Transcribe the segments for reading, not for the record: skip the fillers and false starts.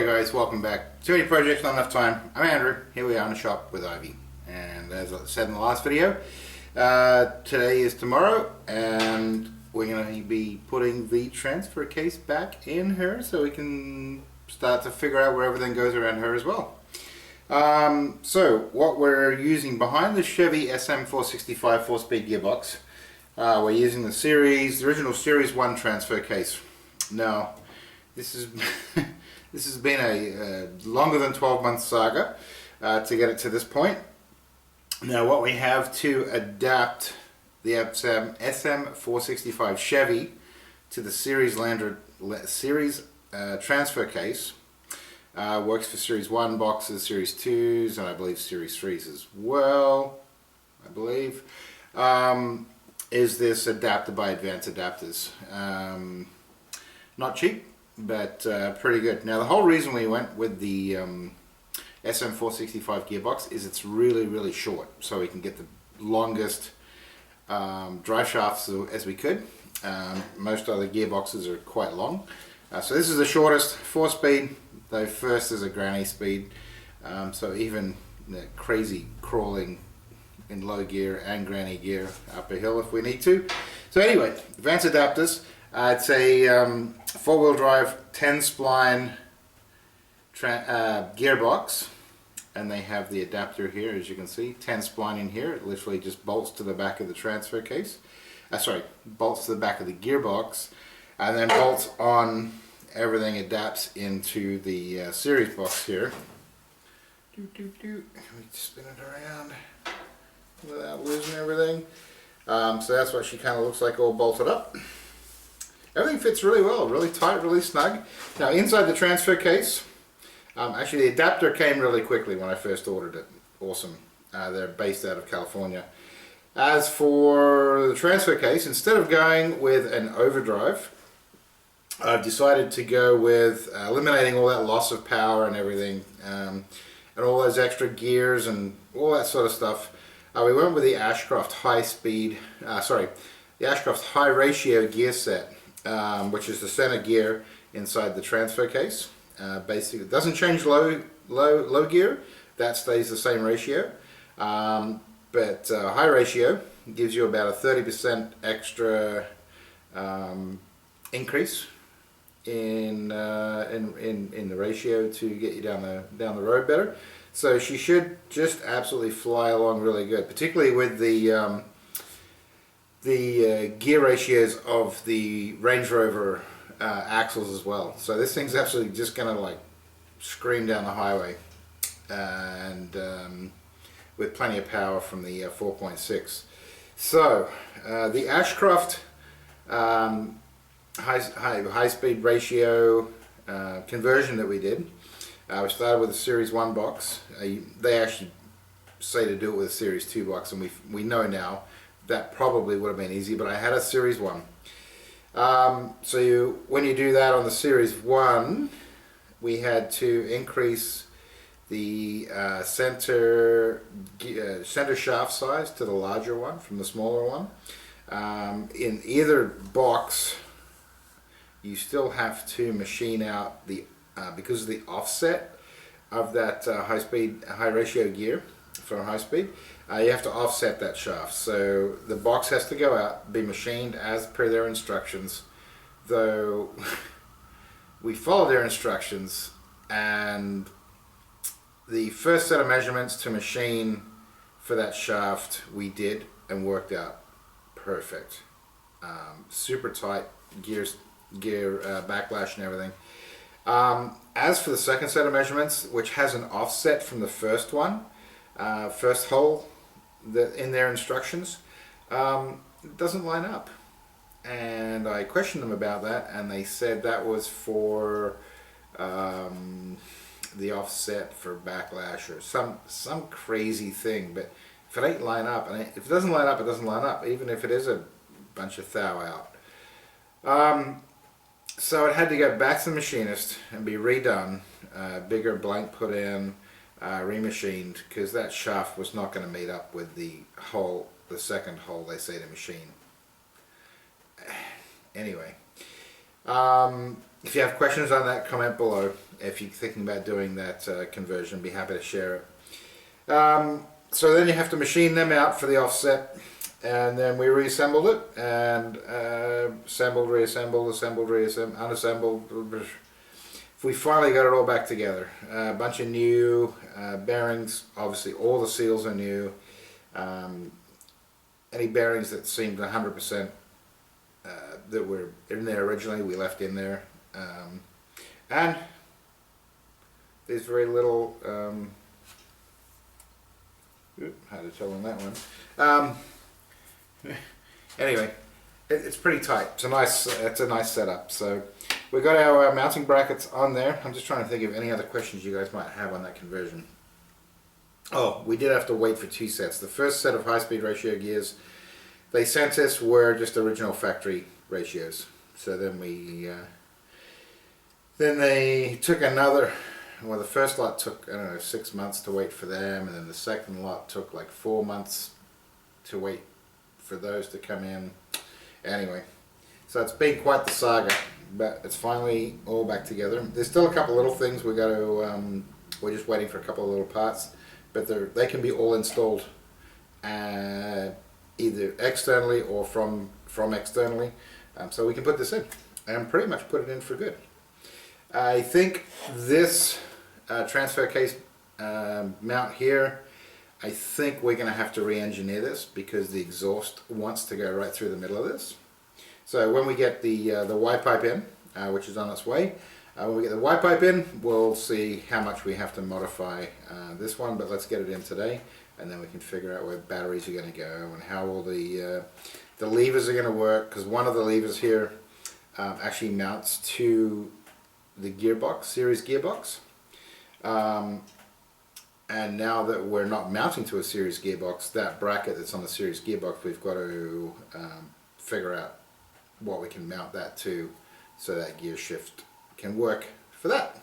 G'day guys, welcome back. Too many projects, not enough time. I'm Andrew, here we are in the shop with Ivy. And as I said in the last video, today is tomorrow and we're going to be putting the transfer case back in her so we can start to figure out where everything goes around her as well. So what we're using behind the Chevy SM465 4-speed gearbox, we're using the original Series 1 transfer case. Now, this is this has been a longer than 12-month saga to get it to this point. Now what we have to adapt the SM465 Chevy to the Series transfer case works for Series 1 boxes, Series 2s, and I believe Series 3s as well, is this adapter by Advanced Adapters. Not cheap, but pretty good. Now the whole reason we went with the SM465 gearbox is it's really short, so we can get the longest drive shafts as we could. Most other gearboxes are quite long, so this is the shortest 4-speed, though first is a granny speed, so even the crazy crawling in low gear and granny gear up a hill if we need to. So anyway, Advanced Adapters. It's a 4-wheel drive 10-spline gearbox, and they have the adapter here, as you can see, 10-spline in here. It literally just bolts to the back of the transfer case. Bolts to the back of the gearbox, and then bolts on. Everything adapts into the series box here. Let me spin it around without losing everything. So that's what she kind of looks like, all bolted up. Everything fits really well, really tight, really snug. Now inside the transfer case, actually the adapter came really quickly when I first ordered it. Awesome. They're based out of California. As for the transfer case, instead of going with an overdrive, I've decided to go with eliminating all that loss of power and everything, and all those extra gears and all that sort of stuff. We went with the Ashcroft the Ashcroft high ratio gear set, which is the center gear inside the transfer case. Basically, it doesn't change low gear; that stays the same ratio. But high ratio gives you about a 30% extra increase in the ratio to get you down the road better. So she should just absolutely fly along really good, particularly with the gear ratios of the Range Rover axles as well. So this thing's absolutely just gonna like scream down the highway, and with plenty of power from the 4.6. So the Ashcroft high speed ratio conversion that we did, we started with a Series 1 box. They actually say to do it with a Series 2 box, and we know now that probably would have been easy, but I had a Series 1. So when you do that on the Series 1, we had to increase the center shaft size to the larger one from the smaller one. In either box, you still have to machine out the because of the offset of that high ratio gear for high speed. You have to offset that shaft, so the box has to go out, be machined as per their instructions. Though we followed their instructions, and the first set of measurements to machine for that shaft we did, and worked out perfect. Super tight gear backlash and everything. As for the second set of measurements, which has an offset from the first one, first hole in their instructions, it doesn't line up. And I questioned them about that, and they said that was for the offset for backlash or some crazy thing. But if it ain't line up, and if it doesn't line up, it doesn't line up, even if it is a bunch of thou out. So it had to go back to the machinist and be redone, bigger blank put in, remachined, because that shaft was not going to meet up with the second hole they say to machine. Anyway, If you have questions on that, comment below. If you're thinking about doing that conversion, be happy to share it. So then you have to machine them out for the offset, and then we reassembled it, and assembled, reassembled, assembled, reassembled, unassembled. We finally got it all back together. A bunch of new bearings. Obviously all the seals are new. Any bearings that seemed 100% that were in there originally, we left in there. And there's very little, how to tell on that one. Anyway, it's pretty tight. It's a nice setup. So we got our mounting brackets on there. I'm just trying to think of any other questions you guys might have on that conversion. Oh, we did have to wait for 2 sets. The first set of high-speed ratio gears they sent us were just original factory ratios. So then then they took another, well, the first lot took, I don't know, 6 months to wait for them, and then the second lot took like 4 months to wait for those to come in. Anyway, so it's been quite the saga, but it's finally all back together. There's still a couple little things we got to, we're just waiting for a couple of little parts, but they can be all installed either externally or from externally. So we can put this in and pretty much put it in for good. I think this transfer case mount here, I think we're going to have to re-engineer this because the exhaust wants to go right through the middle of this. So when we get the Y pipe in, which is on its way, when we get the Y pipe in, we'll see how much we have to modify this one, but let's get it in today, and then we can figure out where batteries are going to go and how all the levers are going to work, because one of the levers here actually mounts to the gearbox, series gearbox. And now that we're not mounting to a series gearbox, that bracket that's on the series gearbox, we've got to figure out what we can mount that to so that gear shift can work for that.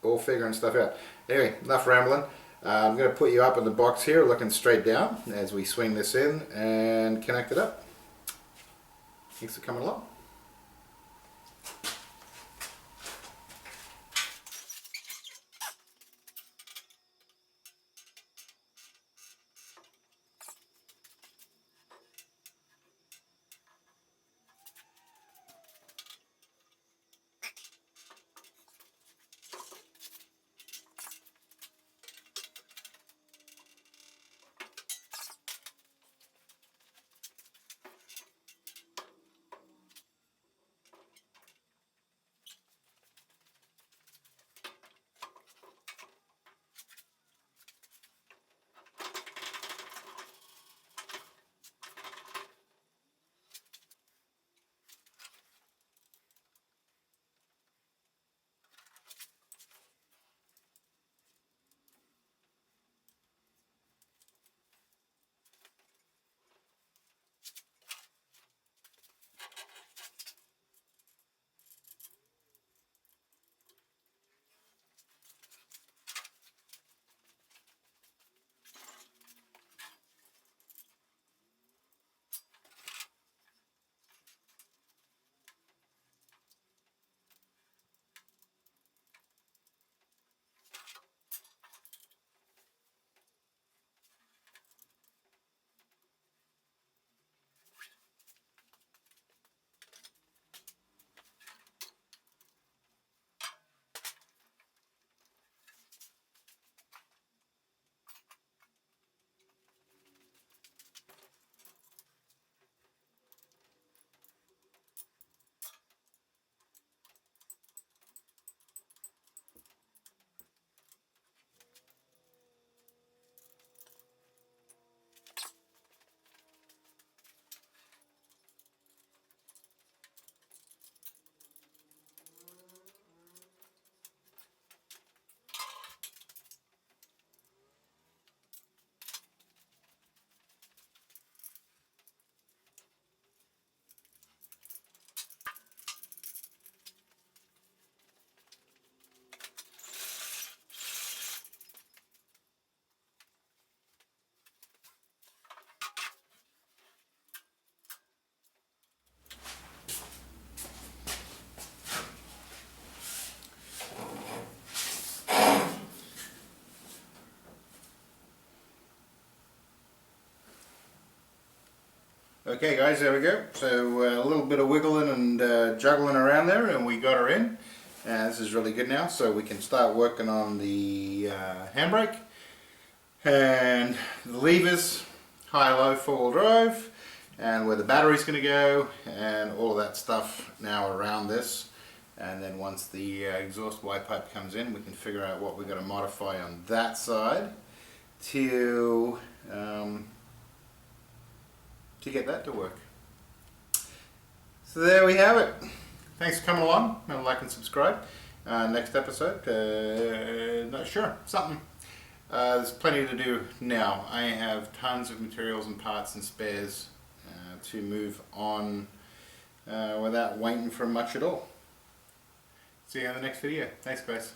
All figuring stuff out. Anyway, enough rambling. I'm going to put you up in the box here looking straight down as we swing this in and connect it up. Thanks for coming along. Okay guys, there we go. So a little bit of wiggling and juggling around there, and we got her in. This is really good now, so we can start working on the handbrake and the levers, high, low, four-wheel drive, and where the battery's going to go, and all of that stuff now around this. And then once the exhaust Y pipe comes in, we can figure out what we're going to modify on that side to get that to work. So there we have it. Thanks for coming along. Remember, like and subscribe. Next episode, not sure, something. There's plenty to do now. I have tons of materials and parts and spares to move on without waiting for much at all. See you in the next video. Thanks guys.